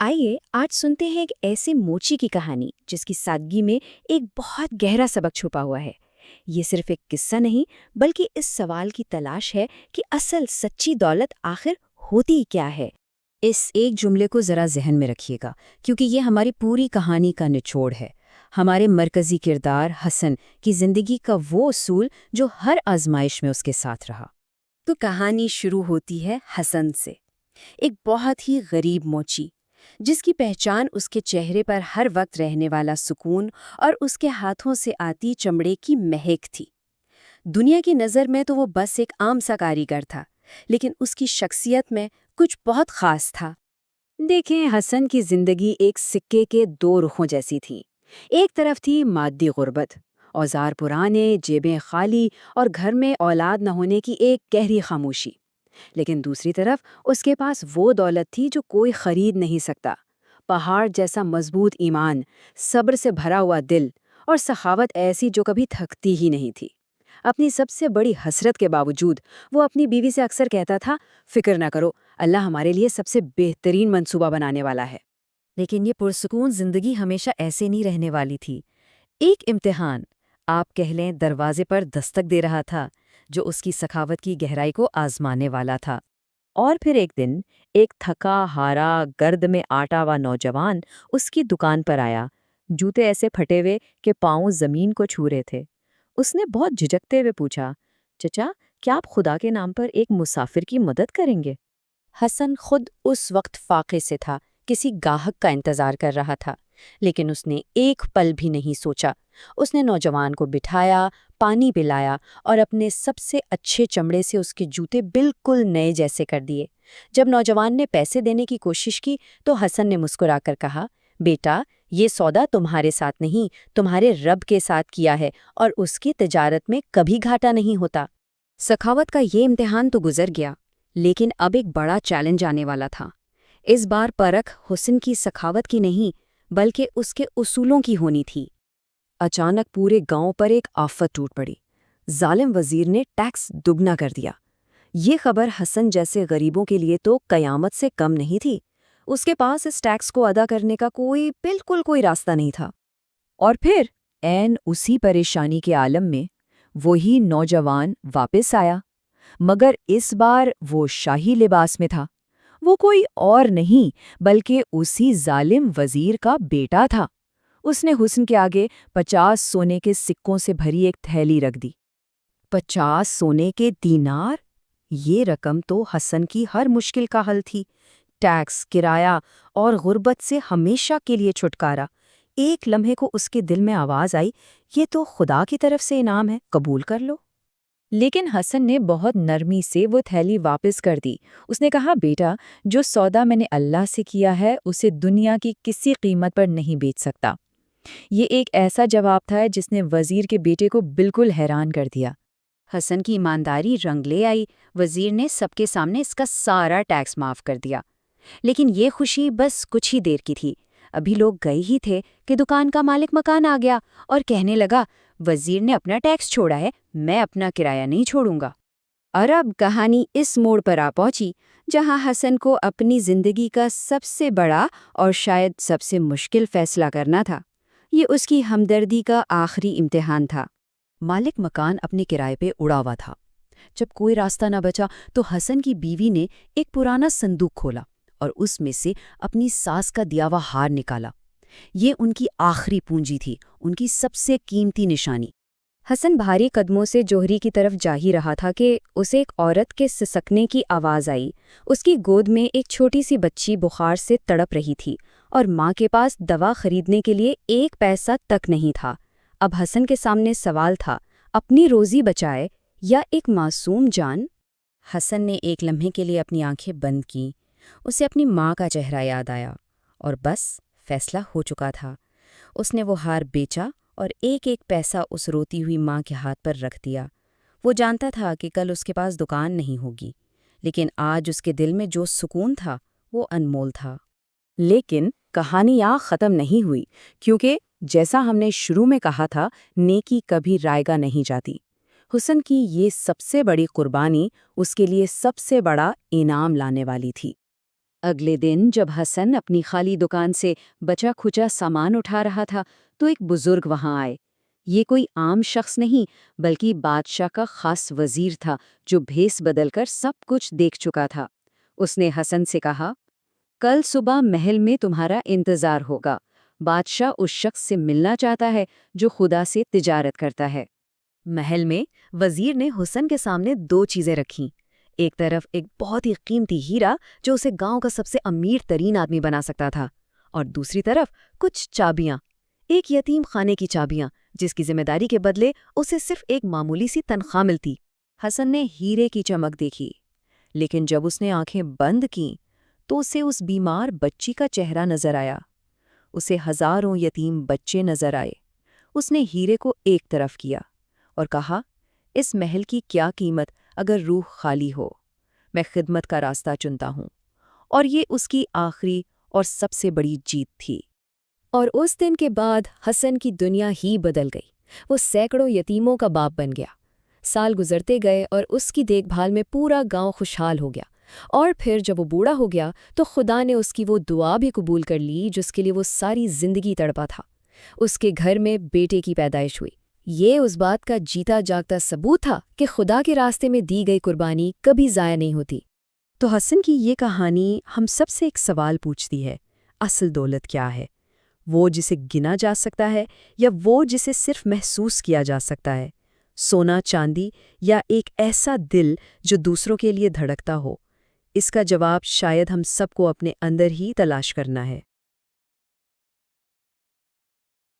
आइए आज सुनते हैं एक ऐसे मोची की कहानी जिसकी सादगी में एक बहुत गहरा सबक छुपा हुआ है। ये सिर्फ एक किस्सा नहीं, बल्कि इस सवाल की तलाश है कि असल सच्ची दौलत आखिर होती क्या है। इस एक जुमले को ज़रा ज़हन में रखिएगा, क्योंकि ये हमारी पूरी कहानी का निचोड़ है। हमारे मरकज़ी किरदार हसन की ज़िंदगी का वो उसूल जो हर आजमाइश में उसके साथ रहा। तो कहानी शुरू होती है हसन से, एक बहुत ही गरीब मोची जिसकी पहचान उसके चेहरे पर हर वक्त रहने वाला सुकून और उसके हाथों से आती चमड़े की महक थी। दुनिया की नज़र में तो वो बस एक आम सा कारीगर था, लेकिन उसकी शख्सियत में कुछ बहुत खास था। देखें, हसन की ज़िंदगी एक सिक्के के दो रुखों जैसी थी। एक तरफ थी मादी गुर्बत, औजार पुराने, जेबें खाली और घर में औलाद न होने की एक गहरी खामोशी। लेकिन दूसरी तरफ उसके पास वो दौलत थी जो कोई खरीद नहीं सकता। पहाड़ जैसा मजबूत ईमान, सब्र से भरा हुआ दिल और सखावत ऐसी जो कभी थकती ही नहीं थी। अपनी सबसे बड़ी हसरत के बावजूद वो अपनी बीवी से अक्सर कहता था, फिक्र ना करो, अल्लाह हमारे लिए सबसे बेहतरीन मंसूबा बनाने वाला है। लेकिन ये पुरसुकून जिंदगी हमेशा ऐसे नहीं रहने वाली थी। एक इम्तिहान, आप कह लें, दरवाजे पर दस्तक दे रहा था, जो उसकी सखावत की गहराई को आजमाने वाला था। और फिर एक दिन एक थका हारा, गर्द में आटा हुआ नौजवान उसकी दुकान पर आया। जूते ऐसे फटे हुए कि पाँव जमीन को छू रहे थे। उसने बहुत झिझकते हुए पूछा, चचा, क्या आप खुदा के नाम पर एक मुसाफिर की मदद करेंगे? हसन खुद उस वक्त फाके से था, किसी गाहक का इंतजार कर रहा था। लेकिन उसने एक पल भी नहीं सोचा। उसने नौजवान को बिठाया, पानी पिलाया और अपने सबसे अच्छे चमड़े से उसके जूते बिल्कुल नए जैसे कर दिए। जब नौजवान ने पैसे देने की कोशिश की तो हसन ने मुस्कुराकर कहा, बेटा, ये सौदा तुम्हारे साथ नहीं, तुम्हारे रब के साथ किया है और उसकी तिजारत में कभी घाटा नहीं होता। सखावत का ये इम्तिहान तो गुजर गया, लेकिन अब एक बड़ा चैलेंज आने वाला था। इस बार परख हुस्न की सखावत की नहीं, बल्कि उसके उसूलों की होनी थी। अचानक पूरे गांव पर एक आफत टूट पड़ी। जालिम वजीर ने टैक्स दुगना कर दिया। ये खबर हसन जैसे गरीबों के लिए तो कयामत से कम नहीं थी। उसके पास इस टैक्स को अदा करने का बिल्कुल कोई रास्ता नहीं था। और फिर ऐन उसी परेशानी के आलम में वही नौजवान वापस आया, मगर इस बार वो शाही लिबास में था। वो कोई और नहीं, बल्कि उसी जालिम वजीर का बेटा था। उसने हुस्न के आगे 50 सोने के सिक्कों से भरी एक थैली रख दी। 50 सोने के दीनार? ये रकम तो हसन की हर मुश्किल का हल थी। टैक्स, किराया और गुर्बत से हमेशा के लिए छुटकारा। एक लम्हे को उसके दिल में आवाज आई, ये तो खुदा की तरफ से इनाम है, कबूल कर लो। लेकिन हसन ने बहुत नरमी से वो थैली वापस कर दी। उसने कहा, बेटा, जो सौदा मैंने अल्लाह से किया है उसे दुनिया की किसी कीमत पर नहीं बेच सकता। ये एक ऐसा जवाब था जिसने वजीर के बेटे को बिल्कुल हैरान कर दिया। हसन की ईमानदारी रंग ले आई। वजीर ने सबके सामने इसका सारा टैक्स माफ कर दिया। लेकिन ये खुशी बस कुछ ही देर की थी। अभी लोग गए ही थे कि दुकान का मालिक मकान आ गया और कहने लगा, वजीर ने अपना टैक्स छोड़ा है, मैं अपना किराया नहीं छोड़ूंगा। और अब कहानी इस मोड़ पर आ पहुंची जहां हसन को अपनी जिंदगी का सबसे बड़ा और शायद सबसे मुश्किल फैसला करना था। ये उसकी हमदर्दी का आखिरी इम्तिहान था। मालिक मकान अपने किराए पे उड़ा हुआ था। जब कोई रास्ता न बचा तो हसन की बीवी ने एक पुराना संदूक खोला और उसमें से अपनी सास का दिया हुआ हार निकाला। ये उनकी आखिरी पूंजी थी, उनकी सबसे कीमती निशानी। हसन भारी कदमों से जोहरी की तरफ जा ही रहा था कि उसे एक औरत के सिसकने की आवाज़ आई। उसकी गोद में एक छोटी सी बच्ची बुखार से तड़प रही थी और माँ के पास दवा खरीदने के लिए एक पैसा तक नहीं था। अब हसन के सामने सवाल था, अपनी रोज़ी बचाए या एक मासूम जान। हसन ने एक लम्हे के लिए अपनी आंखें बंद की। उसे अपनी माँ का चेहरा याद आया और बस फैसला हो चुका था। उसने वो हार बेचा और एक एक पैसा उस रोती हुई माँ के हाथ पर रख दिया। वो जानता था कि कल उसके पास दुकान नहीं होगी, लेकिन आज उसके दिल में जो सुकून था वो अनमोल था। लेकिन कहानी यहाँ ख़त्म नहीं हुई, क्योंकि जैसा हमने शुरू में कहा था, नेकी कभी रायगा नहीं जाती। हुस्न की ये सबसे बड़ी कुर्बानी उसके लिए सबसे बड़ा इनाम लाने वाली थी। اگلے دن جب حسن اپنی خالی دکان سے بچا کھچا سامان اٹھا رہا تھا تو ایک بزرگ وہاں آئے۔ یہ کوئی عام شخص نہیں بلکہ بادشاہ کا خاص وزیر تھا جو بھیس بدل کر سب کچھ دیکھ چکا تھا۔ اس نے حسن سے کہا، کل صبح محل میں تمہارا انتظار ہوگا، بادشاہ اس شخص سے ملنا چاہتا ہے جو خدا سے تجارت کرتا ہے۔ محل میں وزیر نے حسن کے سامنے 2 چیزیں رکھیں۔ ایک طرف ایک بہت ہی قیمتی ہیرا جو اسے گاؤں کا سب سے امیر ترین آدمی بنا سکتا تھا، اور دوسری طرف کچھ چابیاں، ایک یتیم خانے کی چابیاں جس کی ذمہ داری کے بدلے اسے صرف ایک معمولی سی تنخواہ ملتی۔ حسن نے ہیرے کی چمک دیکھی، لیکن جب اس نے آنکھیں بند کیں تو اسے اس بیمار بچی کا چہرہ نظر آیا۔ اسے ہزاروں یتیم بچے نظر آئے۔ اس نے ہیرے کو ایک طرف کیا اور کہا، اس محل کی کیا قیمت اگر روح خالی ہو؟ میں خدمت کا راستہ چنتا ہوں۔ اور یہ اس کی آخری اور سب سے بڑی جیت تھی۔ اور اس دن کے بعد حسن کی دنیا ہی بدل گئی۔ وہ سینکڑوں یتیموں کا باپ بن گیا۔ سال گزرتے گئے اور اس کی دیکھ بھال میں پورا گاؤں خوشحال ہو گیا۔ اور پھر جب وہ بوڑھا ہو گیا تو خدا نے اس کی وہ دعا بھی قبول کر لی جس کے لیے وہ ساری زندگی تڑپا تھا۔ اس کے گھر میں بیٹے کی پیدائش ہوئی۔ یہ اس بات کا جیتا جاگتا ثبوت تھا کہ خدا کے راستے میں دی گئی قربانی کبھی ضائع نہیں ہوتی۔ تو حسن کی یہ کہانی ہم سب سے ایک سوال پوچھتی ہے، اصل دولت کیا ہے؟ وہ جسے گنا جا سکتا ہے یا وہ جسے صرف محسوس کیا جا سکتا ہے؟ سونا، چاندی یا ایک ایسا دل جو دوسروں کے لیے دھڑکتا ہو؟ اس کا جواب شاید ہم سب کو اپنے اندر ہی تلاش کرنا ہے۔